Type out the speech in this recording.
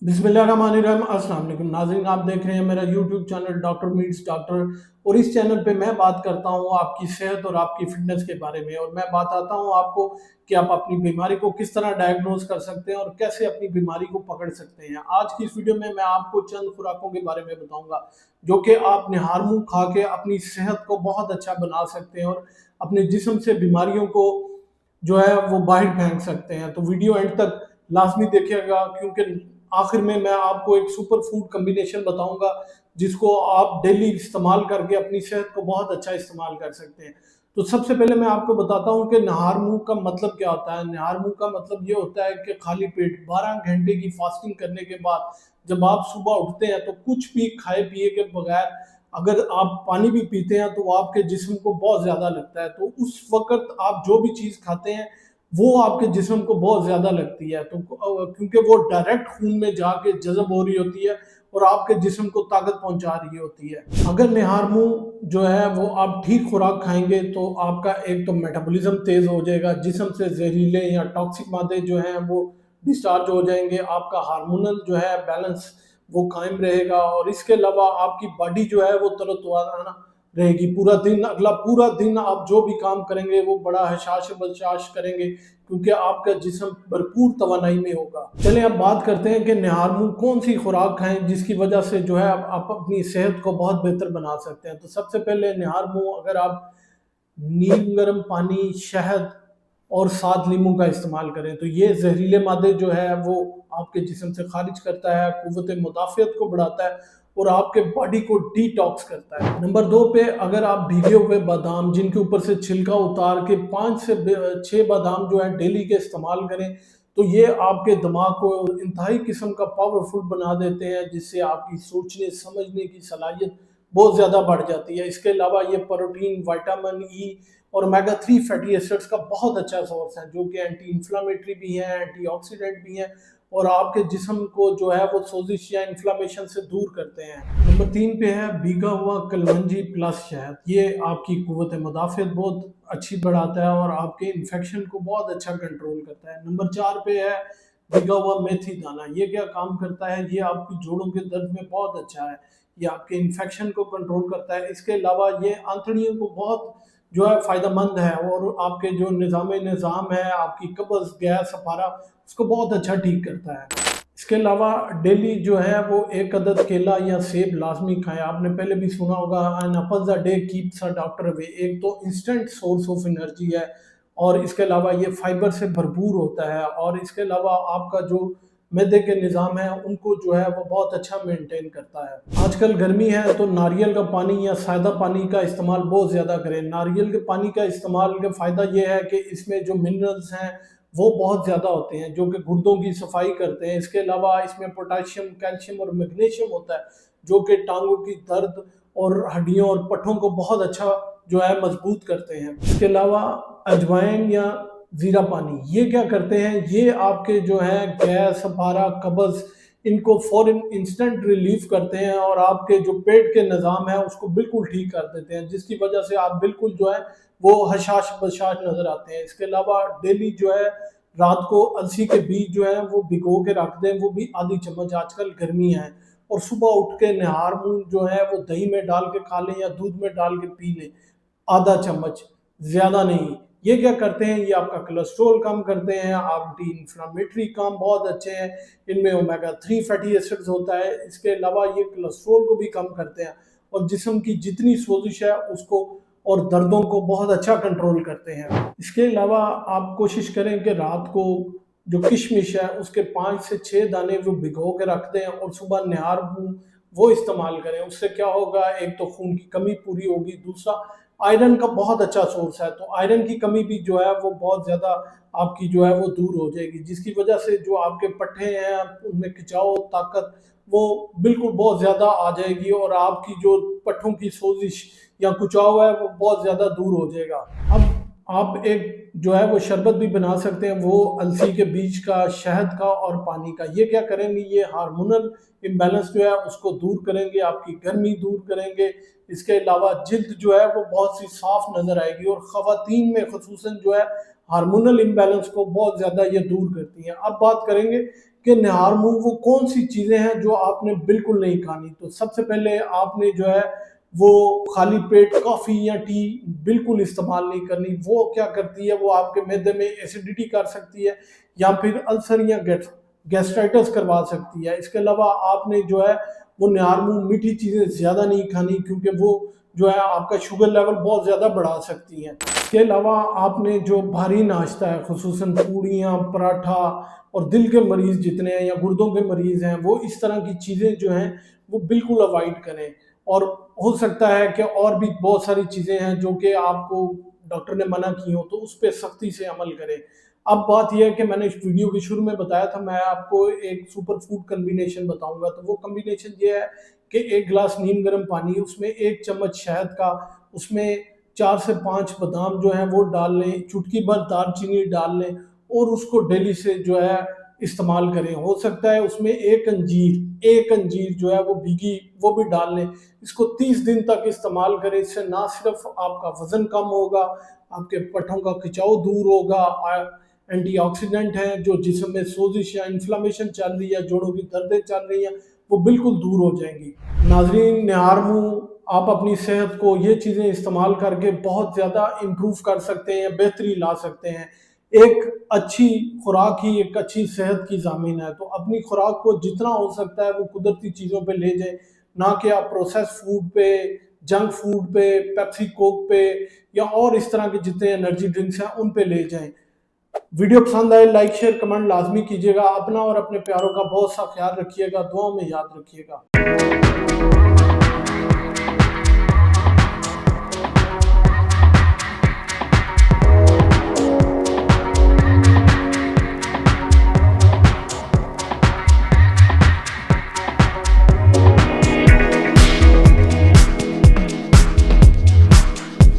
बिस्मिल्लाहिर्रहमानिर्रहीम। अस्सलाम वालेकुम नाज़रीन, आप देख रहे हैं मेरा YouTube channel doctor meets doctor. और इस चैनल पे मैं बात करता हूँ आपकी सेहत और आपकी फिटनेस के बारे में, और मैं बताता हूँ आपको कि आप अपनी बीमारी को किस तरह डायग्नोज कर सकते हैं और कैसे अपनी बीमारी को पकड़ सकते हैं। आज की इस वीडियो में मैं आपको चंद खुराकों के बारे में बताऊंगा जो कि आप निहार मुंह खा के अपनी सेहत को बहुत अच्छा बना सकते हैं और अपने जिस्म से बीमारियों को जो है वो बाहर फेंक सकते हैं। तो वीडियो एंड तक लाजमी देखिएगा, क्योंकि आखिर में मैं आपको एक सुपर फूड कम्बिनेशन बताऊंगा जिसको आप डेली इस्तेमाल करके अपनी सेहत को बहुत अच्छा इस्तेमाल कर सकते हैं। तो सबसे पहले मैं आपको बताता हूँ कि नहार मुंह का मतलब क्या होता है। नहार मुंह का मतलब ये होता है कि खाली पेट 12 घंटे की फास्टिंग करने के बाद जब आप सुबह उठते हैं तो कुछ भी खाए पिए के बगैर अगर आप पानी भी पीते हैं तो आपके जिस्म को बहुत ज़्यादा लगता है। तो उस वक़्त आप जो भी चीज़ खाते हैं वो आपके जिस्म को बहुत ज़्यादा लगती है। तो क्योंकि वो डायरेक्ट खून में जाके जज़ब हो रही होती है और आपके जिस्म को ताकत पहुंचा रही होती है। अगर निहार मुंह जो है वो आप ठीक खुराक खाएंगे तो आपका एक तो मेटाबॉलिज्म तेज़ हो जाएगा, जिस्म से जहरीले या टॉक्सिक मादे जो हैं वो डिस्चार्ज हो जाएंगे, आपका हार्मोनल जो है बैलेंस वो कायम रहेगा, और इसके अलावा आपकी बॉडी जो है वो तरोताज़ा रहेगी पूरा दिन। अगला पूरा दिन आप जो भी काम करेंगे वो बड़ा हशाश बशाश करेंगे, क्योंकि आपका जिस्म भरपूर तवानाई में होगा। चलें अब बात करते हैं कि निहार मुंह कौन सी खुराक खाएं जिसकी वजह से जो है आप अपनी सेहत को बहुत बेहतर बना सकते हैं। तो सबसे पहले निहार मुंह अगर आप नीम गर्म पानी, शहद और सात नींबू का इस्तेमाल करें तो ये जहरीले मादे जो है वो आपके जिस्म से खारिज करता है, कुव्वत मुदाफ़ियत को बढ़ाता है और आपके बॉडी को डिटॉक्स करता है। नंबर 2 पे अगर आप भीगे हुए बादाम जिनके ऊपर से छिलका उतार के 5 से 6 बादाम जो है डेली के इस्तेमाल करें तो ये आपके दिमाग को इंतहाई किस्म का पावरफुल बना देते हैं, जिससे आपकी सोचने समझने की सलाहियत बहुत ज़्यादा बढ़ जाती है। इसके अलावा ये प्रोटीन, विटामिन ई और ओमेगा 3 फैटी एसिड्स का बहुत अच्छा सोर्स है, जो कि एंटी इन्फ्लामेटरी भी है, एंटीऑक्सीडेंट भी है और आपके जिस्म को जो है वो सोजिश या इन्फ्लामेशन से दूर करते हैं। नंबर 3 पे है भीगा हुआ कलमंजी प्लस शहद। ये आपकी कुव्वत मुदाफ़ियत बहुत अच्छी बढ़ाता है और आपके इन्फेक्शन को बहुत अच्छा कंट्रोल करता है। नंबर 4 पे है भीगा हुआ मेथी दाना। ये क्या काम करता है, ये आपकी जोड़ों के दर्द में बहुत अच्छा है, ये आपके इन्फेक्शन को कंट्रोल करता है। इसके अलावा ये आंतड़ियों को बहुत जो है फ़ायदेमंद है और आपके जो निज़ाम है, आपकी कब्ज़, गैस, अफारा उसको बहुत अच्छा ठीक करता है। इसके अलावा डेली जो है वो एक अदद केला या सेब लाजमी खाएं। आपने पहले भी सुना होगा an apple a day keeps a doctor away. एक तो इंस्टेंट सोर्स ऑफ एनर्जी है और इसके अलावा ये फाइबर से भरपूर होता है, और इसके अलावा आपका जो मैदे के निज़ाम है उनको जो है वो बहुत अच्छा मेंटेन करता है। आजकल गर्मी है तो नारियल का पानी या सादा पानी का इस्तेमाल बहुत ज़्यादा करें। नारियल के पानी का इस्तेमाल का फ़ायदा ये है कि इसमें जो मिनरल्स हैं वो बहुत ज़्यादा होते हैं जो कि गुर्दों की सफाई करते हैं। इसके अलावा इसमें पोटाशियम, कैल्शियम और मैग्नीशियम होता है जो कि टांगों की दर्द और हड्डियों और पट्ठों को बहुत अच्छा जो है मजबूत करते हैं। इसके अलावा अजवाइन या जीरा पानी ये क्या करते हैं, ये आपके जो है गैस, अफारा, कब्ज़ इनको फौरन इंस्टेंट रिलीफ करते हैं और आपके जो पेट के निज़ाम है उसको बिल्कुल ठीक कर देते हैं, जिसकी वजह से आप बिल्कुल जो है वो हशाश बशाश नज़र आते हैं। इसके अलावा डेली जो है रात को अलसी के बीज जो है वो भिगो के रख दें, वो भी आधी चम्मच, आजकल गर्मी है, और सुबह उठ के निहार मुंह जो है वो दही में डाल के खा लें या दूध में डाल के पी लें, आधा चम्मच, ज़्यादा नहीं। ये क्या करते हैं, ये आपका कोलेस्ट्रॉल कम करते हैं, एंटी इन्फ्लामेटरी काम बहुत अच्छे हैं, इनमें ओमेगा 3 फैटी एसिड्स होता है। इसके अलावा ये कोलेस्ट्रॉल को भी कम करते हैं और जिस्म की जितनी सोजिश है उसको और दर्दों को बहुत अच्छा कंट्रोल करते हैं। इसके अलावा आप कोशिश करें कि रात को जो किशमिश है उसके 5 से 6 दाने वो भिगो के रख दें और सुबह निहार वो इस्तेमाल करें। उससे क्या होगा, एक तो खून की कमी पूरी होगी, दूसरा आयरन का बहुत अच्छा सोर्स है, तो आयरन की कमी भी जो है वो बहुत ज़्यादा आपकी जो है वो दूर हो जाएगी, जिसकी वजह से जो आपके पट्टे हैं उनमें खिंचाव ताकत वो बिल्कुल बहुत ज़्यादा आ जाएगी और आपकी जो पट्टों की सोजिश या कुचाव है वो बहुत ज़्यादा दूर हो जाएगा। अब आप एक जो है वो शरबत भी बना सकते हैं, वो अलसी के बीज का, शहद का और पानी का। ये क्या करेंगे, ये हार्मोनल इम्बैलेंस जो है उसको दूर करेंगे, आपकी गर्मी दूर करेंगे। इसके अलावा जिल्द जो है वो बहुत सी साफ नजर आएगी और ख़वातीन में ख़ुसूसन जो है हार्मोनल इम्बैलेंस को बहुत ज़्यादा ये दूर करती हैं। अब बात करेंगे कि निहार मुंह वो कौन सी चीज़ें हैं जो आपने बिल्कुल नहीं खानी। तो सबसे पहले आपने जो है वो खाली पेट कॉफ़ी या टी बिल्कुल इस्तेमाल नहीं करनी। वो क्या करती है, वो आपके मैदे में एसिडिटी कर सकती है या फिर अल्सर या गैस्ट्राइटिस करवा सकती है। इसके अलावा आपने जो है वो निहार मुंह मीठी चीज़ें ज़्यादा नहीं खानी, क्योंकि वो जो है आपका शुगर लेवल बहुत ज़्यादा बढ़ा सकती हैं। इसके अलावा आपने जो भारी नाश्ता है, खुसूसन पूड़ियाँ, पराठा, और दिल के मरीज़ जितने हैं या गुर्दों के मरीज़ हैं, वो इस तरह की चीज़ें जो हैं वो बिल्कुल अवॉइड करें। और हो सकता है कि और भी बहुत सारी चीज़ें हैं जो कि आपको डॉक्टर ने मना की हो, तो उस पे सख्ती से अमल करें। अब बात ये है कि मैंने इस वीडियो के शुरू में बताया था, मैं आपको एक सुपर फूड कॉम्बिनेशन बताऊँगा। तो वो कॉम्बिनेशन ये है कि 1 गिलास नीम गर्म पानी, उसमें 1 चम्मच शहद का, उसमें 4 से 5 बादाम जो हैं वो डाल लें, चुटकी भर दालचीनी डाल लें और उसको डेली से जो है इस्तेमाल करें। हो सकता है उसमें 1 अंजीर जो है वो भीगी वो भी डाल लें। इसको 30 दिन तक इस्तेमाल करें। इससे ना सिर्फ आपका वज़न कम होगा, आपके पट्ठों का खिंचाव दूर होगा, एंटीऑक्सीडेंट हैं जो जिस्म में सोजिश या इन्फ्लेमेशन चल रही है, जोड़ों की दर्दें चल रही हैं, वो बिल्कुल दूर हो जाएँगी। नाज़रीन, निहार मुँह आप अपनी सेहत को ये चीज़ें इस्तेमाल करके बहुत ज़्यादा इम्प्रूव कर सकते हैं, बेहतरी ला सकते हैं। एक अच्छी खुराक ही एक अच्छी सेहत की ज़ामिन है। तो अपनी खुराक को जितना हो सकता है वो कुदरती चीज़ों पे ले जाएँ, ना कि आप प्रोसेस्ड फूड पे, जंक फूड पे, पेप्सी कोक पे या और इस तरह के जितने एनर्जी ड्रिंक्स हैं उन पे ले जाएँ। वीडियो पसंद आए लाइक शेयर कमेंट लाज़मी कीजिएगा। अपना और अपने प्यारों का बहुत सा ख्याल रखिएगा, दुआओं में याद रखिएगा।